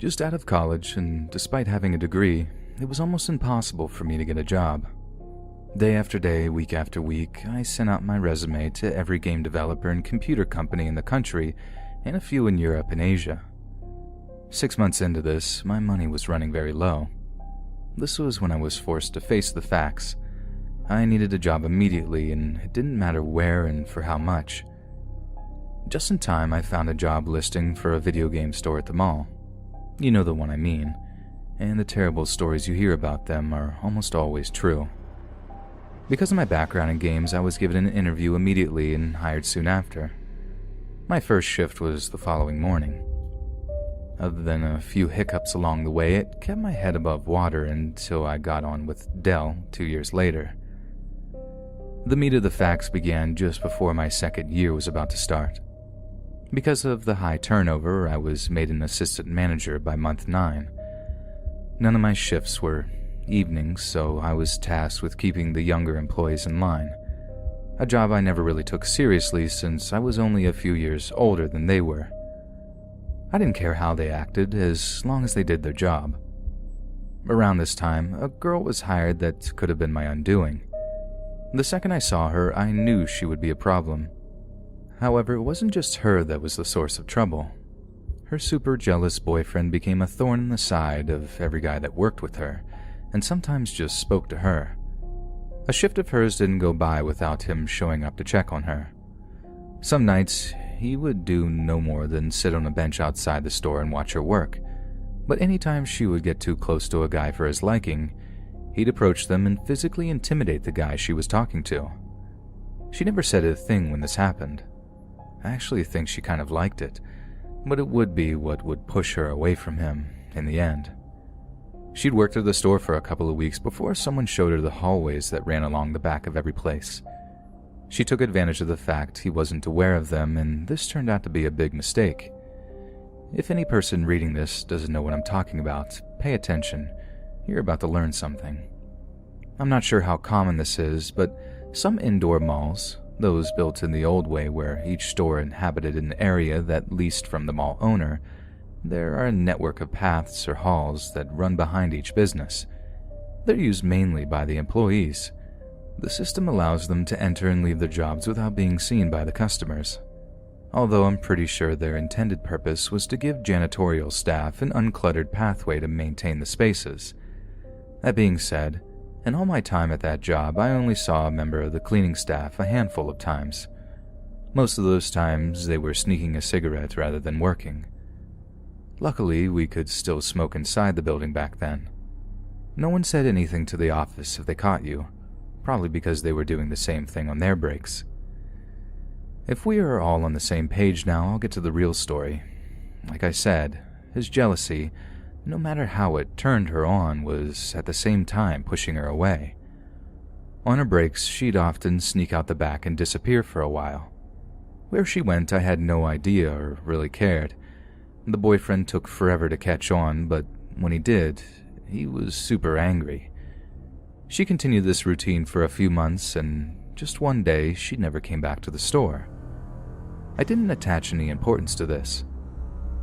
Just out of college, and despite having a degree, it was almost impossible for me to get a job. Day after day, week after week, I sent out my resume to every game developer and computer company in the country and a few in Europe and Asia. 6 months into this, my money was running very low. This was when I was forced to face the facts. I needed a job immediately, and it didn't matter where and for how much. Just in time, I found a job listing for a video game store at the mall. You know the one I mean, and the terrible stories you hear about them are almost always true. Because of my background in games, I was given an interview immediately and hired soon after. My first shift was the following morning. Other than a few hiccups along the way, it kept my head above water until I got on with Dell 2 years later. The meat of the facts began just before my second year was about to start. Because of the high turnover, I was made an assistant manager by month 9. None of my shifts were evenings, so I was tasked with keeping the younger employees in line. A job I never really took seriously since I was only a few years older than they were. I didn't care how they acted as long as they did their job. Around this time, a girl was hired that could have been my undoing. The second I saw her, I knew she would be a problem. However, it wasn't just her that was the source of trouble. Her super jealous boyfriend became a thorn in the side of every guy that worked with her, and sometimes just spoke to her. A shift of hers didn't go by without him showing up to check on her. Some nights, he would do no more than sit on a bench outside the store and watch her work, but anytime she would get too close to a guy for his liking, he'd approach them and physically intimidate the guy she was talking to. She never said a thing when this happened. I actually think she kind of liked it, but it would be what would push her away from him in the end. She'd worked at the store for a couple of weeks before someone showed her the hallways that ran along the back of every place. She took advantage of the fact he wasn't aware of them, and this turned out to be a big mistake. If any person reading this doesn't know what I'm talking about, pay attention. You're about to learn something. I'm not sure how common this is, but some indoor malls, those built in the old way where each store inhabited an area that leased from the mall owner, there are a network of paths or halls that run behind each business. They're used mainly by the employees. The system allows them to enter and leave their jobs without being seen by the customers. Although I'm pretty sure their intended purpose was to give janitorial staff an uncluttered pathway to maintain the spaces. That being said, in all my time at that job, I only saw a member of the cleaning staff a handful of times. Most of those times, they were sneaking a cigarette rather than working. Luckily, we could still smoke inside the building back then. No one said anything to the office if they caught you, probably because they were doing the same thing on their breaks. If we are all on the same page now, I'll get to the real story. Like I said, his jealousy, no matter how it turned her on, was at the same time pushing her away. On her breaks, she'd often sneak out the back and disappear for a while. Where she went, I had no idea or really cared. The boyfriend took forever to catch on, but when he did, he was super angry. She continued this routine for a few months, and just one day, she never came back to the store. I didn't attach any importance to this.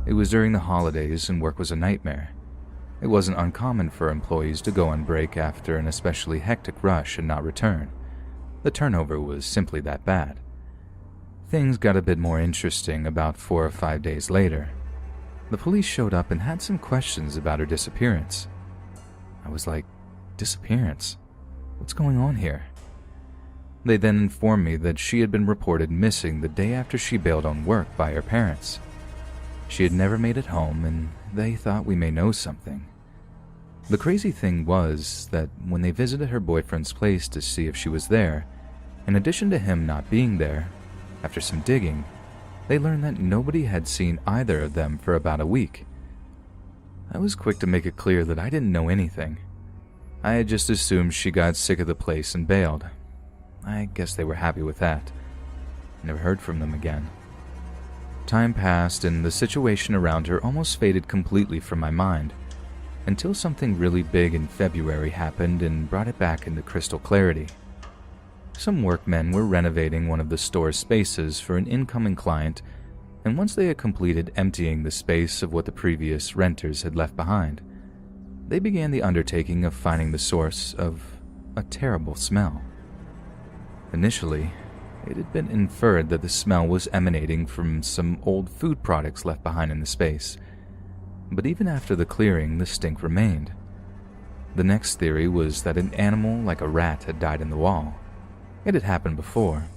It was during the holidays and work was a nightmare. It wasn't uncommon for employees to go on break after an especially hectic rush and not return. The turnover was simply that bad. Things got a bit more interesting about 4 or 5 days later. The police showed up and had some questions about her disappearance. I was like, disappearance? What's going on here? They then informed me that she had been reported missing the day after she bailed on work by her parents. She had never made it home, and they thought we may know something. The crazy thing was that when they visited her boyfriend's place to see if she was there, in addition to him not being there, after some digging, they learned that nobody had seen either of them for about a week. I was quick to make it clear that I didn't know anything. I had just assumed she got sick of the place and bailed. I guess they were happy with that. Never heard from them again. Time passed, and the situation around her almost faded completely from my mind, until something really big in February happened and brought it back into crystal clarity. Some workmen were renovating one of the store's spaces for an incoming client, and once they had completed emptying the space of what the previous renters had left behind, they began the undertaking of finding the source of a terrible smell. Initially, it had been inferred that the smell was emanating from some old food products left behind in the space, but even after the clearing, the stink remained. The next theory was that an animal like a rat had died in the wall. It had happened before.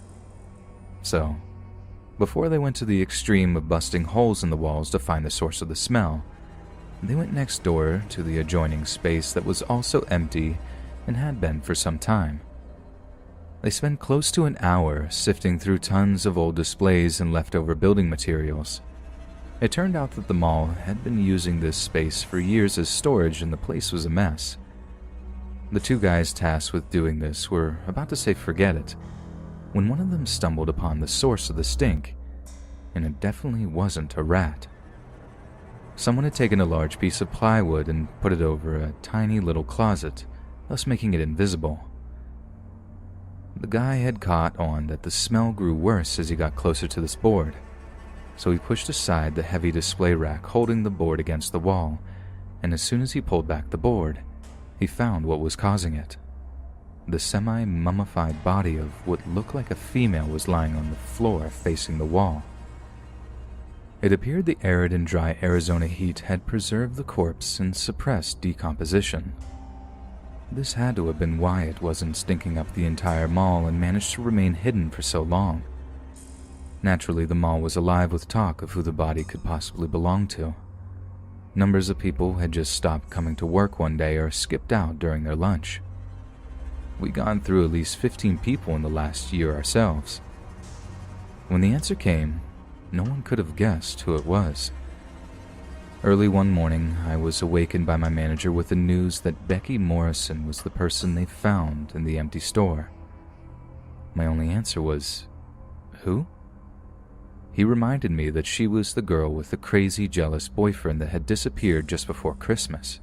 So, before they went to the extreme of busting holes in the walls to find the source of the smell, they went next door to the adjoining space that was also empty and had been for some time. They spent close to an hour sifting through tons of old displays and leftover building materials. It turned out that the mall had been using this space for years as storage and the place was a mess. The two guys tasked with doing this were about to say forget it, when one of them stumbled upon the source of the stink, and it definitely wasn't a rat. Someone had taken a large piece of plywood and put it over a tiny little closet, thus making it invisible. The guy had caught on that the smell grew worse as he got closer to this board, so he pushed aside the heavy display rack holding the board against the wall, and as soon as he pulled back the board, he found what was causing it. The semi-mummified body of what looked like a female was lying on the floor facing the wall. It appeared the arid and dry Arizona heat had preserved the corpse and suppressed decomposition. This had to have been why it wasn't stinking up the entire mall and managed to remain hidden for so long. Naturally, the mall was alive with talk of who the body could possibly belong to. Numbers of people had just stopped coming to work one day or skipped out during their lunch. We'd gone through at least 15 people in the last year ourselves. When the answer came, no one could have guessed who it was. Early one morning, I was awakened by my manager with the news that Becky Morrison was the person they found in the empty store. My only answer was, "Who?" He reminded me that she was the girl with the crazy, jealous boyfriend that had disappeared just before Christmas.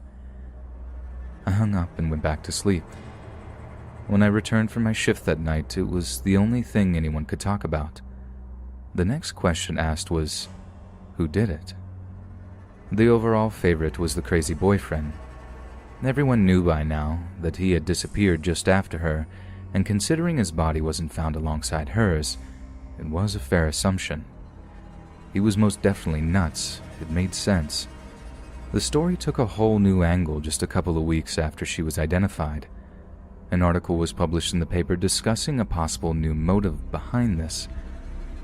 I hung up and went back to sleep. When I returned from my shift that night, it was the only thing anyone could talk about. The next question asked was, who did it? The overall favorite was the crazy boyfriend. Everyone knew by now that he had disappeared just after her, and considering his body wasn't found alongside hers, it was a fair assumption. He was most definitely nuts. It made sense. The story took a whole new angle just a couple of weeks after she was identified. An article was published in the paper discussing a possible new motive behind this.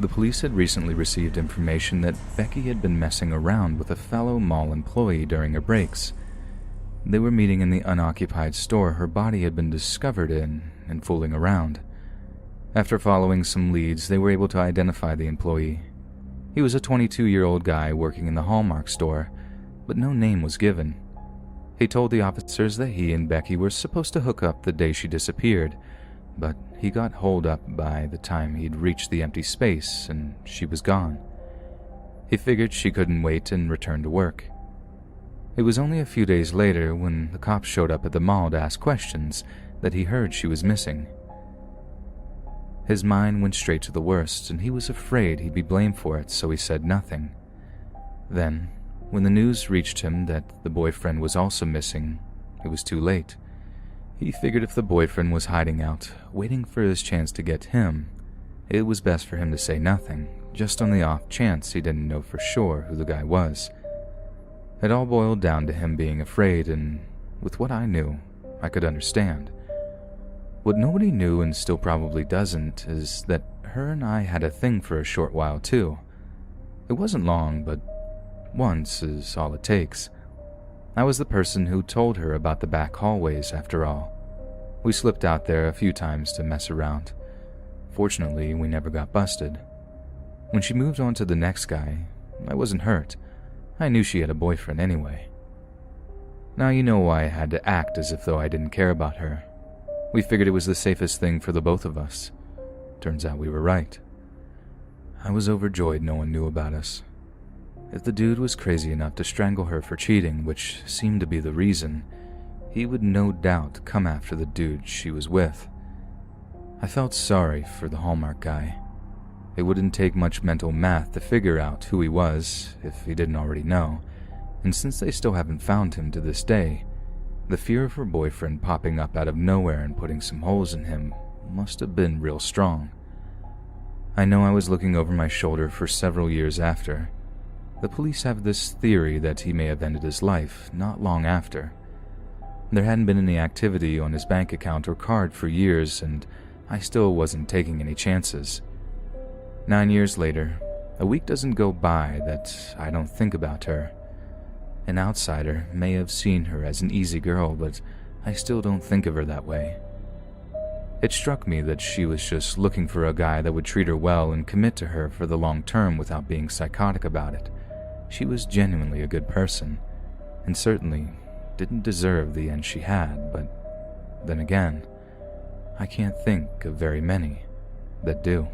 The police had recently received information that Becky had been messing around with a fellow mall employee during her breaks. They were meeting in the unoccupied store her body had been discovered in and fooling around. After following some leads, they were able to identify the employee. He was a 22-year-old guy working in the Hallmark store, but no name was given. He told the officers that he and Becky were supposed to hook up the day she disappeared, but he got holed up by the time he'd reached the empty space and she was gone. He figured she couldn't wait and returned to work. It was only a few days later, when the cops showed up at the mall to ask questions, that he heard she was missing. His mind went straight to the worst, and he was afraid he'd be blamed for it, so he said nothing. Then, when the news reached him that the boyfriend was also missing, it was too late. He figured if the boyfriend was hiding out, waiting for his chance to get him, it was best for him to say nothing, just on the off chance he didn't know for sure who the guy was. It all boiled down to him being afraid, and with what I knew, I could understand. What nobody knew, and still probably doesn't, is that her and I had a thing for a short while too. It wasn't long, but once is all it takes. I was the person who told her about the back hallways, after all. We slipped out there a few times to mess around. Fortunately, we never got busted. When she moved on to the next guy, I wasn't hurt. I knew she had a boyfriend anyway. Now you know why I had to act as if though I didn't care about her. We figured it was the safest thing for the both of us. Turns out we were right. I was overjoyed no one knew about us. If the dude was crazy enough to strangle her for cheating, which seemed to be the reason, he would no doubt come after the dude she was with. I felt sorry for the Hallmark guy. It wouldn't take much mental math to figure out who he was if he didn't already know, and since they still haven't found him to this day, the fear of her boyfriend popping up out of nowhere and putting some holes in him must have been real strong. I know I was looking over my shoulder for several years after. The police have this theory that he may have ended his life not long after. There hadn't been any activity on his bank account or card for years, and I still wasn't taking any chances. 9 years later, a week doesn't go by that I don't think about her. An outsider may have seen her as an easy girl, but I still don't think of her that way. It struck me that she was just looking for a guy that would treat her well and commit to her for the long term without being psychotic about it. She was genuinely a good person, and certainly didn't deserve the end she had, but then again, I can't think of very many that do.